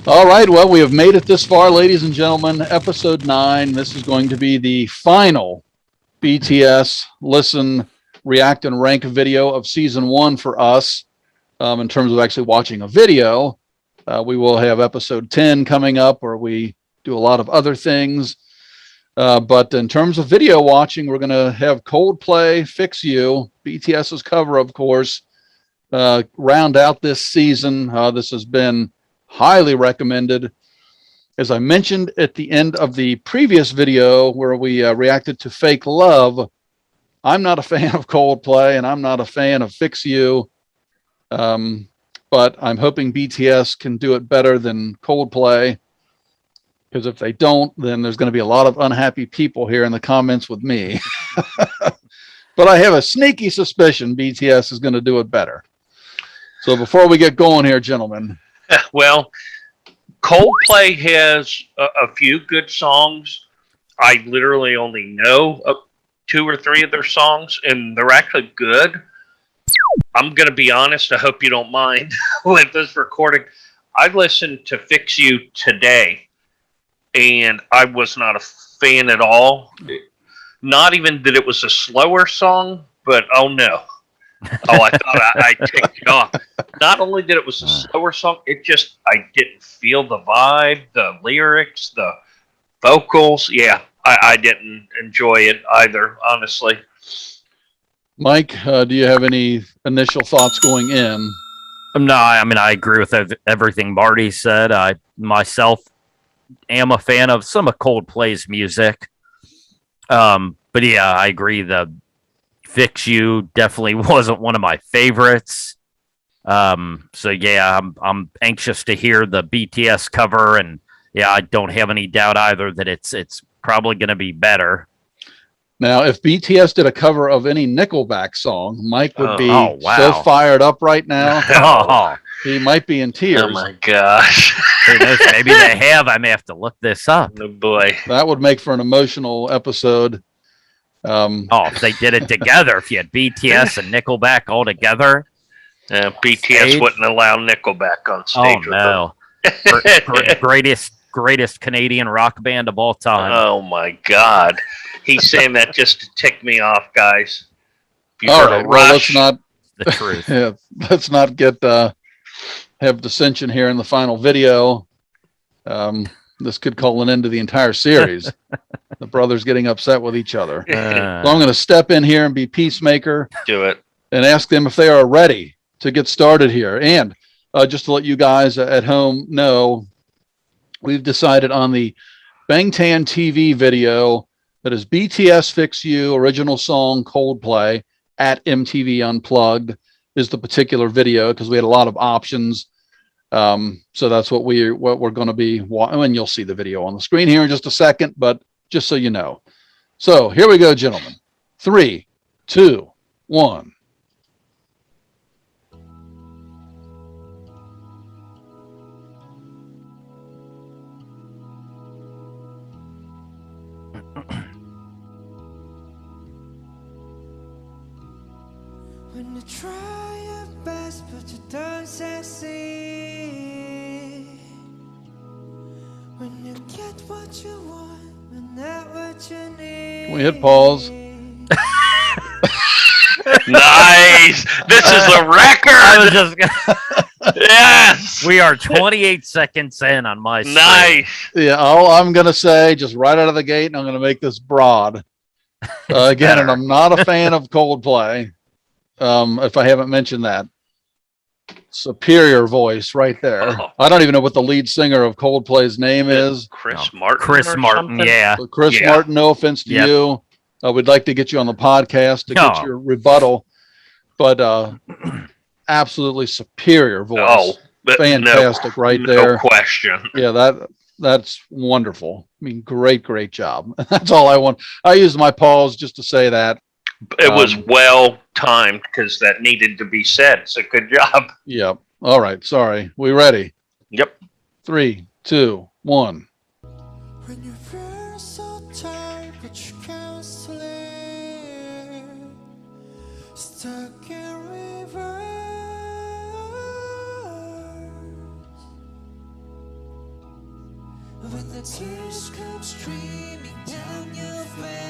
All right, well, we have made it this far, ladies and gentlemen. Episode 9. This is going to be the final BTS listen, react, and rank video of season 1 for us. In terms of actually watching a video, we will have episode 10 coming up where we do a lot of other things. But in terms of video watching, we're going to have Coldplay, Fix You, BTS's cover, of course, round out this season. This has been highly recommended. As I mentioned at the end of the previous video where we reacted to Fake Love, I'm not a fan of Coldplay and I'm not a fan of Fix You. But I'm hoping BTS can do it better than Coldplay. Because if they don't, then there's going to be a lot of unhappy people here in the comments with me. But I have a sneaky suspicion BTS is going to do it better. So before we get going here, gentlemen. Well, Coldplay has a few good songs. I literally only know 2 or 3 of their songs, and they're actually good. I'm going to be honest. I hope you don't mind with this recording. I listened to Fix You today, and I was not a fan at all. Not even that it was a slower song, but oh no. Oh, I thought I ticked it off. Not only that it was a slower song, I didn't feel the vibe, the lyrics, the vocals. Yeah, I didn't enjoy it either, honestly. Mike, do you have any initial thoughts going in? No, I mean, I agree with everything Marty said. I myself am a fan of some of Coldplay's music. But yeah, I agree. The Fix You definitely wasn't one of my favorites. So yeah, I'm anxious to hear the BTS cover, and yeah, I don't have any doubt either that it's probably going to be better. Now, if BTS did a cover of any Nickelback song, Mike would be wow. so fired up right now. Oh, He might be in tears. Oh my gosh. who knows? Maybe they have. I may have to look this up. Oh boy. That would make for an emotional episode. If they did it together, if you had BTS and Nickelback all together. BTS Stage? wouldn't allow Nickelback on stage with them. Greatest Canadian rock band of all time. Oh my God. He's saying that just to tick me off, guys. All right, well, let's not. The truth. Yeah, let's not get have dissension here in the final video. This could call an end to the entire series. The brothers getting upset with each other. So I'm going to step in here and be peacemaker. Do it. And ask them if they are ready to get started here. And just to let you guys at home know, we've decided on the Bangtan TV video that is BTS Fix You, original song Coldplay at MTV Unplugged is the particular video because we had a lot of options. So that's what we're going to be, and you'll see the video on the screen here in just a second, but just so you know. So here we go, gentlemen. 3, 2, 1. When you try your best but you don't succeed, when you get what you want but not what you need. Can we hit pause? Nice. This is a record. Yes. We are 28 seconds in on my screen. Nice. Yeah, all I'm going to say, just right out of the gate, and I'm going to make this broad. Again, and I'm not a fan of Coldplay, if I haven't mentioned that. Superior voice right there. Oh. I don't even know what the lead singer of Coldplay's name is. Chris Martin. Chris or Martin, something? yeah. So Chris Yeah. Martin, no offense to you. We'd like to get you on the podcast to get Oh. your rebuttal. But absolutely superior voice. Oh, but Fantastic right no there. question. Yeah, that's wonderful. I mean, great job. That's all I want. I used my pause just to say that. It was well timed because that needed to be said. So good job. Yep. All right. Sorry. We ready? Yep. 3, 2, 1. When you feel so tired but you can't sleep, stuck in reverse. when the tears come streaming down your face,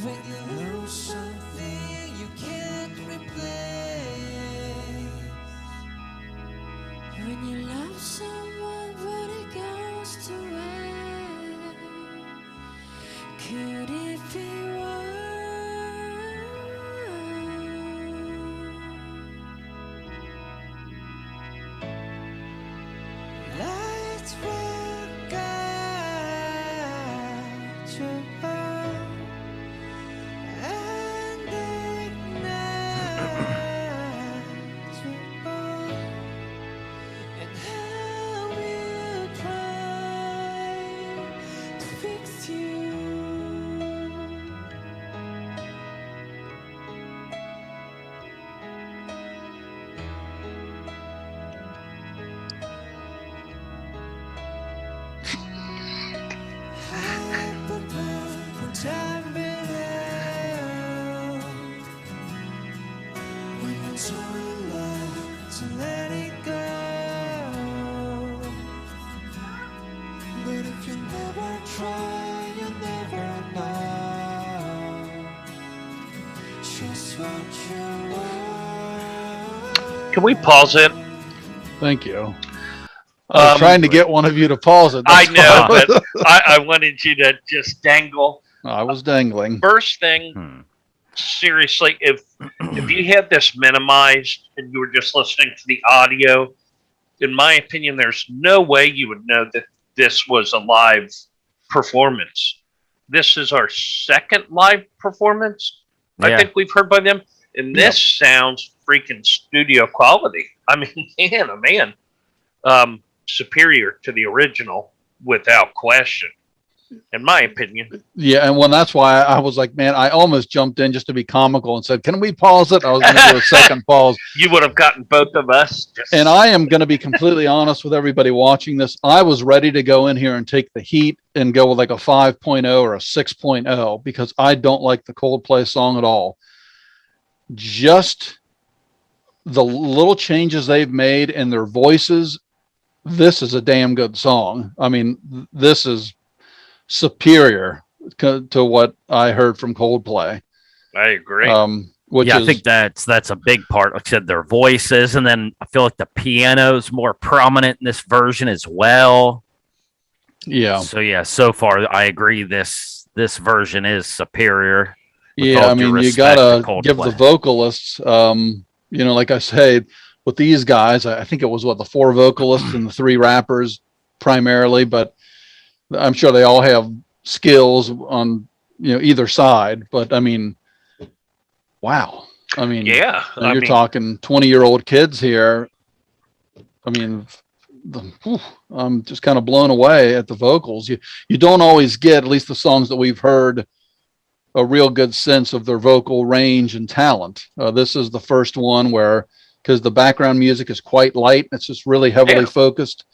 when you lose something you can't replace, when you love someone but it goes to waste. Could it be worse? Lights will guide your heart and ignite your heart, and how we'll try to fix you. Can we pause it? Thank you. I was trying to get one of you to pause it. I That's know, why but I wanted you to just dangle. I was dangling. First thing, seriously, if you had this minimized and you were just listening to the audio, in my opinion, there's no way you would know that this was a live performance. This is our second live performance I think we've heard by them, and this sounds freaking studio quality. I mean, man, superior to the original without question, in my opinion. Yeah, and that's why I was like, man, I almost jumped in just to be comical and said, "Can we pause it?" I was going to do a second pause. You would have gotten both of us. And I am going to be completely honest with everybody watching this. I was ready to go in here and take the heat and go with like a 5.0 or a 6.0 because I don't like the Coldplay song at all. Just the little changes they've made in their voices. This is a damn good song. I mean, this is superior to what I heard from Coldplay. I agree. I think that's a big part. Like I said, their voices, and then I feel like the piano's more prominent in this version as well. Yeah. So far I agree. This version is superior. Yeah, I mean, you gotta give the vocalists, like I said, with these guys, I think it was the 4 vocalists and the 3 rappers primarily, but I'm sure they all have skills on, either side. But I mean, wow. I mean, yeah, you're talking 20-year-old kids here. I mean, I'm just kind of blown away at the vocals. You don't always get, at least the songs that we've heard, a real good sense of their vocal range and talent. This is the first one where, because the background music is quite light, it's just really heavily focused.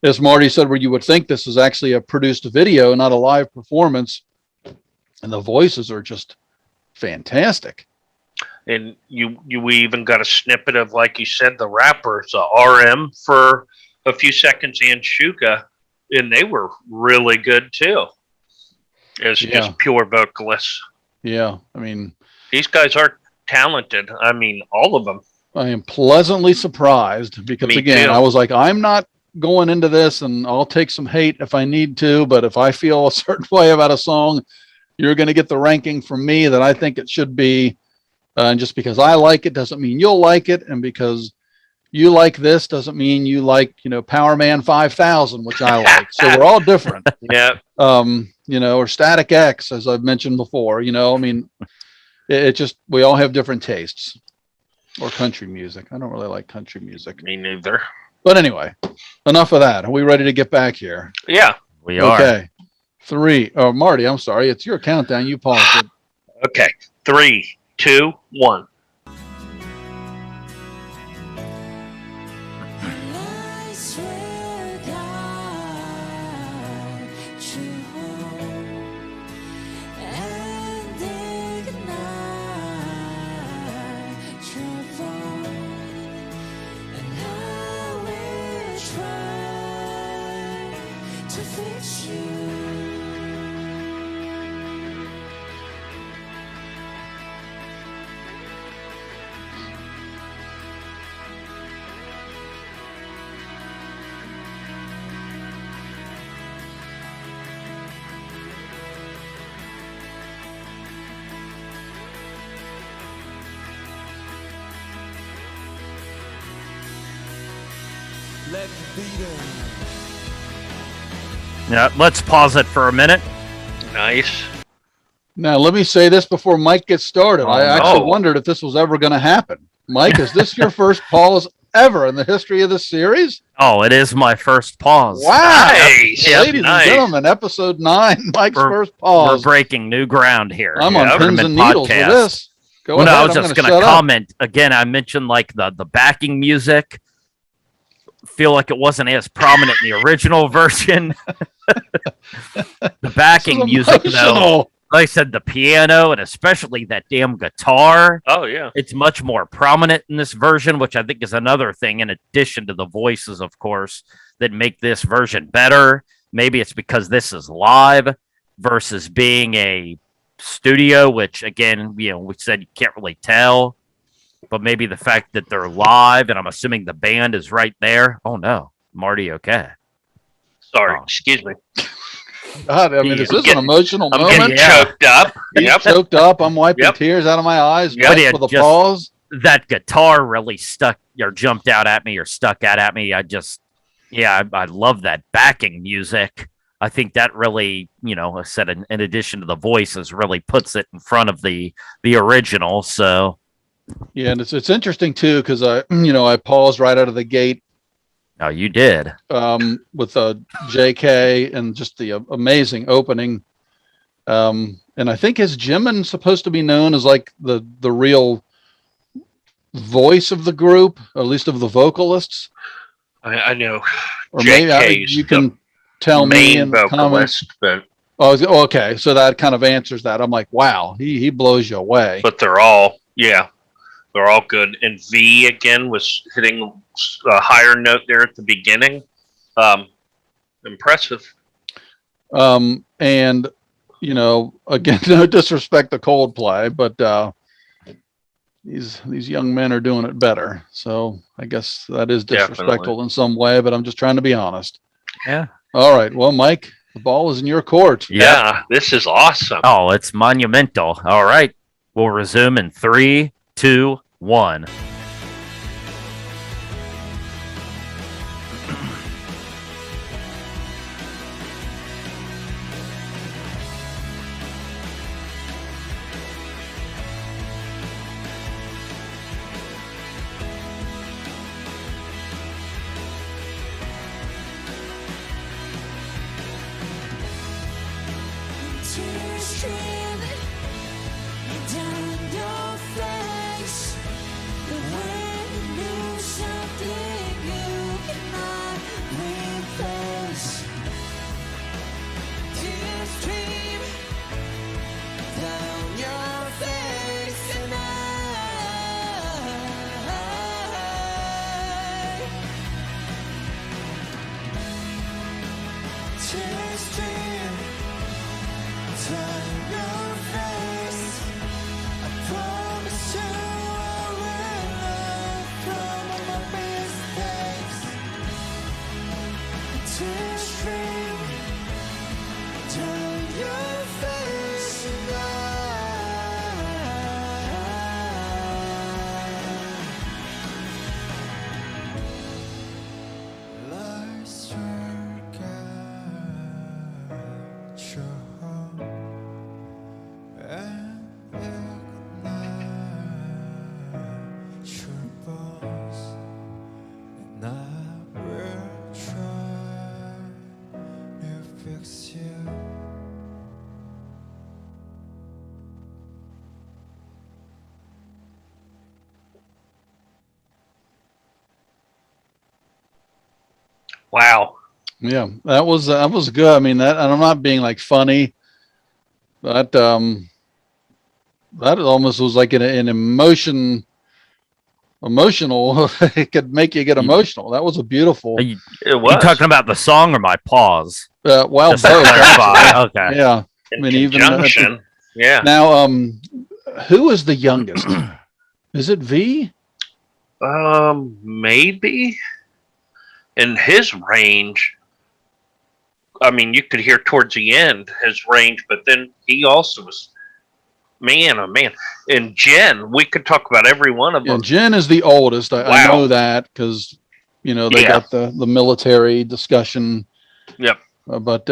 As Marty said, where you would think this is actually a produced video, not a live performance, and the voices are just fantastic. And we even got a snippet of, like you said, the rappers, RM for a few seconds and Shuka, and they were really good too. As just pure vocalists. Yeah, I mean, these guys are talented. I mean, all of them. I am pleasantly surprised because, again, I was like, I'm not going into this, and I'll take some hate if I need to, but if I feel a certain way about a song, you're going to get the ranking from me that I think it should be. And just because I like it doesn't mean you'll like it, and because you like this doesn't mean you like, Power Man 5000, which I like. So we're all different. Yeah. Or Static X, as I've mentioned before. I mean, it just, we all have different tastes. Or country music. I don't really like country music. Me neither. But anyway, enough of that. Are we ready to get back here? Yeah, we are. Okay. 3. Oh, Marty, I'm sorry. It's your countdown. You paused it. Okay. 3, 2, 1. Try to fix you. Let the beat in. Yeah, let's pause it for a minute. Nice. Now, let me say this before Mike gets started. Oh, I actually no. wondered if this was ever going to happen. Mike, is this your first pause ever in the history of this series? Oh, it is my first pause. Wow. Nice. Ladies Nice. and gentlemen, episode 9, Mike's We're- first We're pause. breaking new ground here. I'm here on at pins and Tournament needles with Podcast. this. Go Well, no, ahead. I was I'm just gonna going to shut up. comment again. I mentioned like the backing music. Feel like it wasn't as prominent in the original version. The backing This is music, though, emotional. like I said, the piano and especially that damn guitar. Oh yeah. It's much more prominent in this version, which I think is another thing, in addition to the voices, of course, that make this version better. Maybe it's because this is live versus being a studio, which again, we said you can't really tell. But maybe the fact that they're live, and I'm assuming the band is right there. Oh no, Marty, okay. Sorry. Oh. Excuse me. God, I mean, this is an emotional I'm moment. getting Yeah. choked up. He's Yep. choked up. I'm wiping Yep. tears out of my eyes. Yep. Mike Yeah, with a just- pause. That guitar really stuck or jumped out at me or stuck out at me. I love that backing music. I think that really, I said in addition to the voices, really puts it in front of the original. So Yeah, and it's interesting too because I paused right out of the gate oh, you did. with JK and just the amazing opening. And I think is Jimin supposed to be known as like the real voice of the group, at least of the vocalists, I know. or maybe JK's you can tell me in main the comments. vocalist, but Okay, so that kind of answers that. I'm like, wow, he blows you away. they're all they're all good. And V again was hitting a higher note there at the beginning. Impressive. And again, no disrespect to Coldplay, but these young men are doing it better. So I guess that is disrespectful Definitely. in some way, but I'm just trying to be honest. Yeah. All right, well, Mike, the ball is in your court. Yeah, this is awesome. Oh, it's monumental. All right. We'll resume in 3, 2, 1. Tears streaming down your face. The way you lose something you cannot replace. Tears stream down your face, and tears stream down your face. I promise you I will learn from all my mistakes. Tears stream down your face, and lost your capture and ignite your bones, and I will try to fix you. Wow. Yeah, that was good. I mean, and I'm not being like funny. That that almost was like an emotion emotional. It could make you get emotional. That was a beautiful. Are you It was. talking about the song or my pause? Well, Just to both. clarify. Okay. Yeah. in I mean, even conjunction. Yeah. now, who is the youngest? Is it V? Maybe in his range. I mean, you could hear towards the end his range, but then he also was, man, oh man. And Jen, we could talk about every one of Yeah, them. Jen is the oldest. I Wow. know that because they Yeah. got the military discussion. Yep. But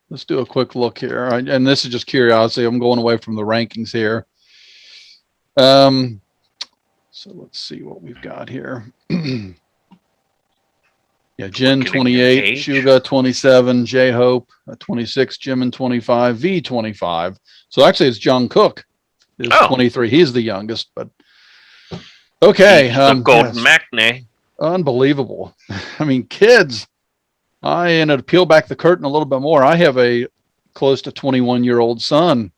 let's do a quick look here. And this is just curiosity. I'm going away from the rankings here. So let's see what we've got here. Yeah, Jen Getting 28, age. Suga 27, J Hope 26, Jimin 25, V 25. So actually, it's John Cook is Oh. 23. He's the youngest, but okay. He's the golden yes, matinee. unbelievable. I mean, kids. And to peel back the curtain a little bit more, I have a close to 21-year-old son.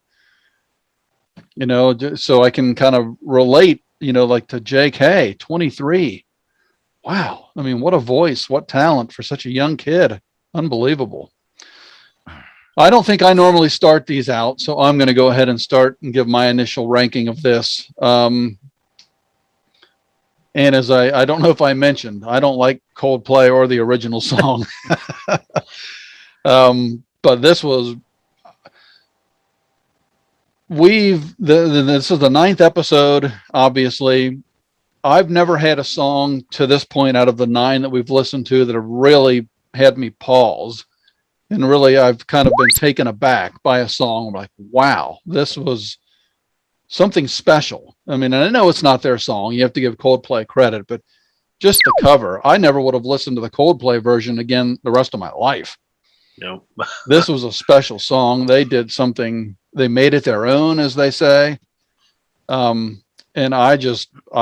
So I can kind of relate. Like to Jake. Hey, 23. Wow. I mean, what a voice, what talent for such a young kid. Unbelievable. I don't think I normally start these out, so I'm going to go ahead and start and give my initial ranking of this. And as I don't know if I mentioned, I don't like Coldplay or the original song. But this was, this is the 9th episode, obviously. I've never had a song to this point out of the 9 that we've listened to that have really had me pause. And really, I've kind of been taken aback by a song. I'm like, wow, this was something special. I mean, I know it's not their song. You have to give Coldplay credit, but just the cover, I never would have listened to the Coldplay version again the rest of my life. Nope. This was a special song. They did something, they made it their own, as they say. And I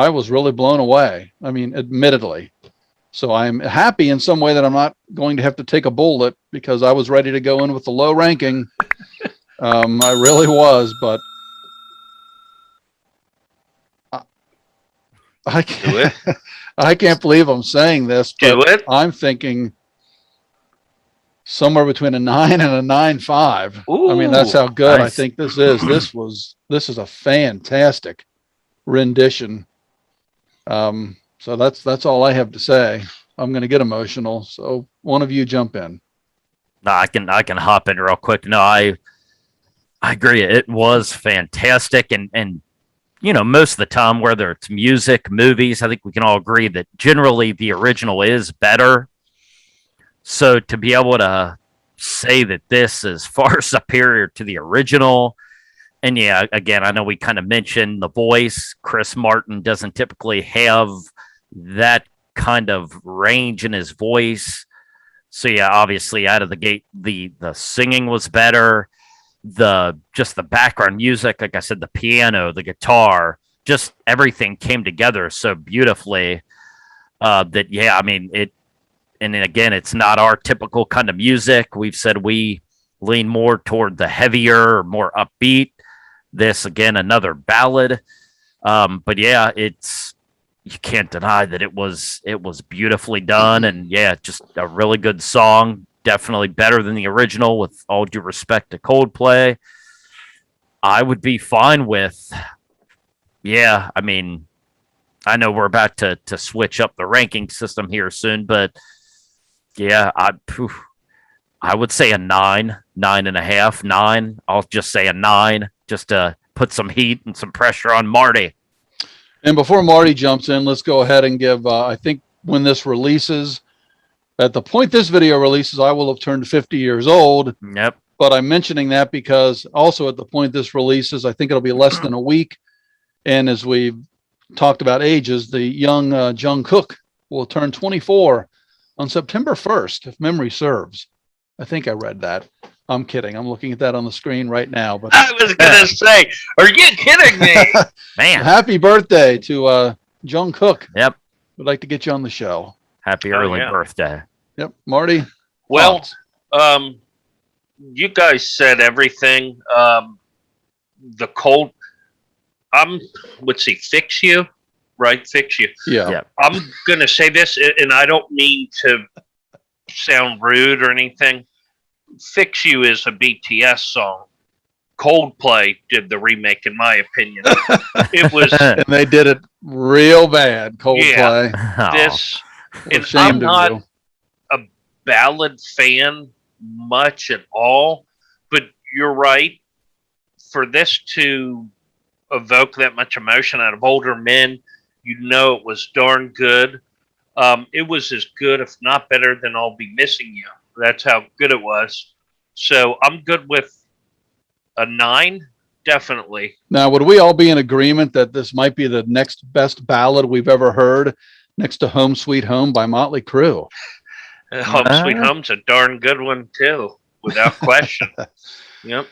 was really blown away. I mean, admittedly. So I'm happy in some way that I'm not going to have to take a bullet because I was ready to go in with the low ranking. I really was, but I can't, I can't believe I'm saying this, but Do it. I'm thinking somewhere between a 9 and a 9.5. I mean, that's how good I Nice. think this is. This is a fantastic rendition. So that's all I have to say. I'm going to get emotional. So one of you jump in. No, I can hop in real quick. No, I agree. It was fantastic, and most of the time, whether it's music, movies, I think we can all agree that generally the original is better. So to be able to say that this is far superior to the original, and yeah, again, I know we kind of mentioned the voice. Chris Martin doesn't typically have that kind of range in his voice. So yeah, obviously out of the gate, the singing was better. Just the background music, like I said, the piano, the guitar, just everything came together so beautifully. That yeah, I mean it. And then again, it's not our typical kind of music. We've said we lean more toward the heavier, more upbeat. This again, another ballad. But yeah, you can't deny that it was beautifully done, and yeah, just a really good song. Definitely better than the original, with all due respect to Coldplay. I would be fine with, yeah, I mean, I know we're about to switch up the ranking system here soon, but yeah, I would say a 9.5, 9. I'll just say a 9, just to put some heat and some pressure on Marty. And before Marty jumps in, let's go ahead and give, I think when this releases, at the point this video releases, I will have turned 50 years old. Yep. But I'm mentioning that because also at the point this releases, I think it'll be less than a week. And as we've talked about ages, the young Jungkook will turn 24 on September 1st, if memory serves. I think I read that. I'm kidding. I'm looking at that on the screen right now. But I was gonna say, are you kidding me? Man, happy birthday to Jungkook. yep. We'd like to get you on the show. Happy Oh, early yeah. birthday. Yep. Marty? Well, thoughts? you guys said everything. The cold, would say Fix You. right? Fix You. Yeah. Yeah. I'm going to say this, and I don't mean to sound rude or anything. Fix You is a BTS song. Coldplay did the remake, in my opinion. It was And they did it real bad. Coldplay. Aw. this, We're and ashamed I'm of not you. a ballad fan much at all, but you're right. For this to evoke that much emotion out of older men, you know it was darn good. It was as good, if not better, than I'll Be Missing You. That's how good it was. So I'm good with a 9, definitely. Now, would we all be in agreement that this might be the next best ballad we've ever heard, next to Home Sweet Home by Motley Crue? Home Sweet Home's a darn good one too, without question. Yep.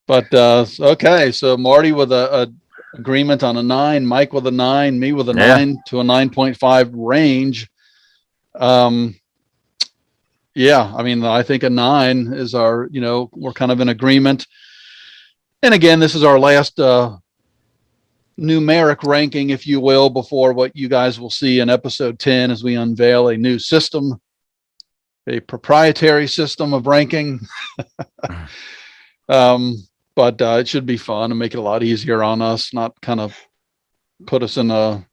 But okay, so Marty with a agreement on a 9, Mike with a 9, me with a Yeah. 9 to a 9.5 range. Yeah, I mean, I think a 9 is our, we're kind of in agreement. And again, this is our last numeric ranking, if you will, before what you guys will see in episode 10 as we unveil a new system, a proprietary system of ranking. But it should be fun and make it a lot easier on us, not kind of put us in a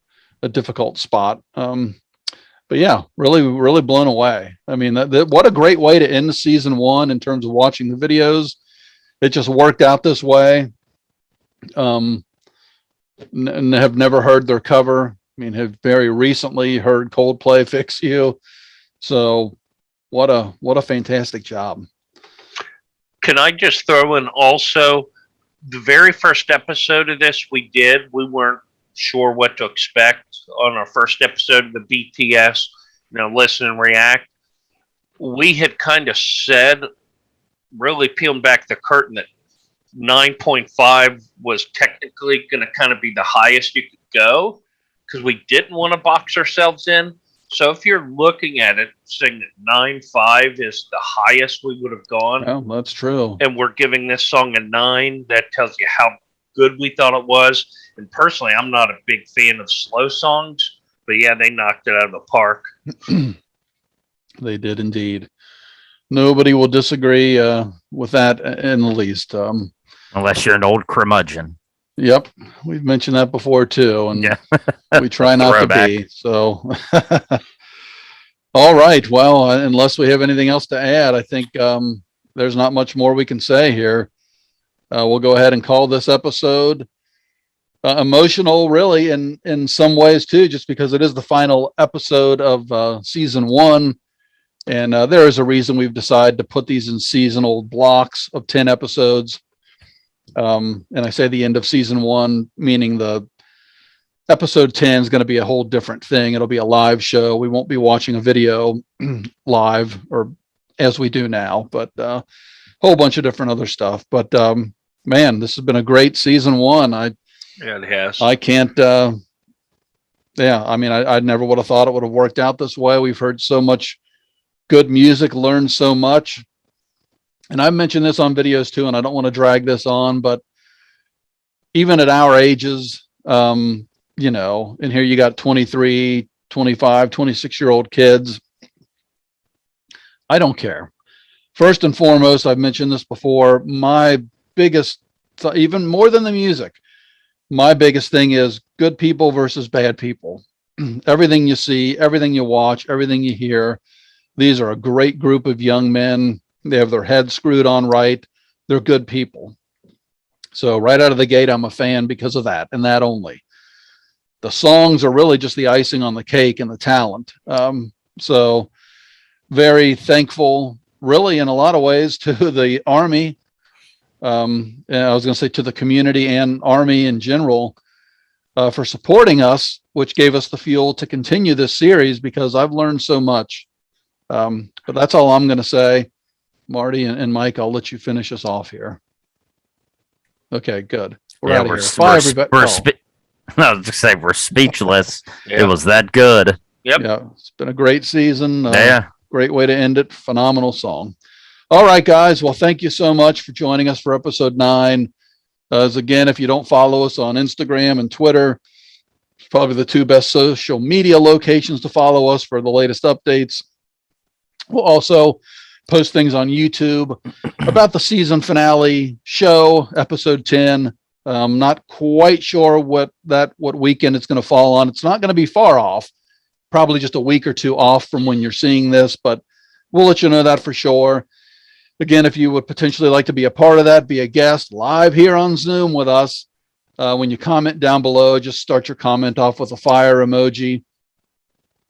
difficult spot. But yeah, really, really blown away. I mean, what a great way to end season 1 in terms of watching the videos. It just worked out this way. And have never heard their cover. I mean, have very recently heard Coldplay Fix You. So what a fantastic job. Can I just throw in also the very first episode of this we weren't sure what to expect on our first episode of the BTS, listen and react. We had kind of said, really peeling back the curtain, that 9.5 was technically going to kind of be the highest you could go because we didn't want to box ourselves in. So if you're looking at it, saying that 9.5 is the highest we would have gone, Well, that's true. and we're giving this song a 9, that tells you how good we thought it was. And personally, I'm not a big fan of slow songs, but yeah, they knocked it out of the park. They did indeed. Nobody will disagree with that in the least. Unless you're an old curmudgeon. Yep, we've mentioned that before too, and Yeah. we try not to Throwback. be. So, all right. Well, unless we have anything else to add, I think there's not much more we can say here. We'll go ahead and call this episode emotional, really, in some ways too, just because it is the final episode of season 1. And there is a reason we've decided to put these in seasonal blocks of 10 episodes. And I say the end of season 1, meaning the episode 10 is going to be a whole different thing. It'll be a live show. We won't be watching a video live or as we do now, but a whole bunch of different other stuff. But man, this has been a great season 1. Yeah, it has. I can't, I mean, I never would have thought it would have worked out this way. We've heard so much good music, learned so much. And I've mentioned this on videos too, and I don't want to drag this on, but even at our ages, and here you got 23, 25, 26-year-old kids. I don't care. First and foremost, I've mentioned this before, my biggest, even more than the music, my biggest thing is good people versus bad people. Everything you see, everything you watch, everything you hear, these are a great group of young men. They have their heads screwed on right. They're good people. So right out of the gate, I'm a fan because of that and that only. The songs are really just the icing on the cake and the talent. So very thankful, really, in a lot of ways, to the Army. And I was going to say to the community and Army in general for supporting us, which gave us the fuel to continue this series because I've learned so much. But that's all I'm going to say. Marty and Mike, I'll let you finish us off here. Okay, good. We're out of here. Bye, everybody. I was going to say we're speechless. Yeah. It was that good. Yep. Yeah, it's been a great season. Yeah. Great way to end it. Phenomenal song. All right, guys. Well, thank you so much for joining us for episode 9. As again, if you don't follow us on Instagram and Twitter, Probably the two best social media locations to follow us for the latest updates. We'll also post things on YouTube about the season finale show, episode 10. Not quite sure what weekend it's going to fall on. It's not going to be far off, probably just a week or two off from when you're seeing this, but we'll let you know that for sure. Again, if you would potentially like to be a part of that, be a guest live here on Zoom with us, when you comment down below, just start your comment off with a fire emoji,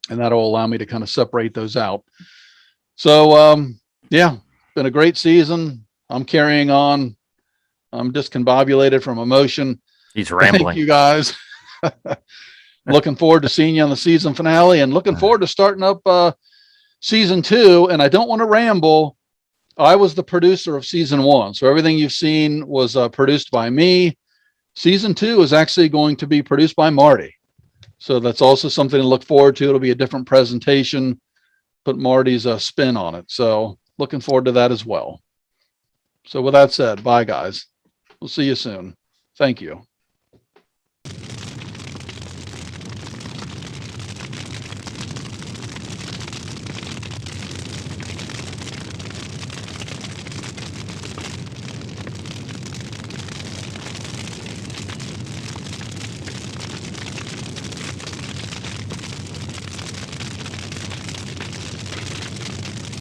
and that'll allow me to kind of separate those out. So, yeah, been a great season. I'm carrying on. I'm discombobulated from emotion. He's rambling. Thank you guys. Looking forward to seeing you on the season finale, and looking forward to starting up season 2. And I don't want to ramble. I was the producer of season 1. So everything you've seen was produced by me. Season 2 is actually going to be produced by Marty. So that's also something to look forward to. It'll be a different presentation, put Marty's spin on it. So looking forward to that as well. So with that said, bye guys. We'll see you soon. Thank you.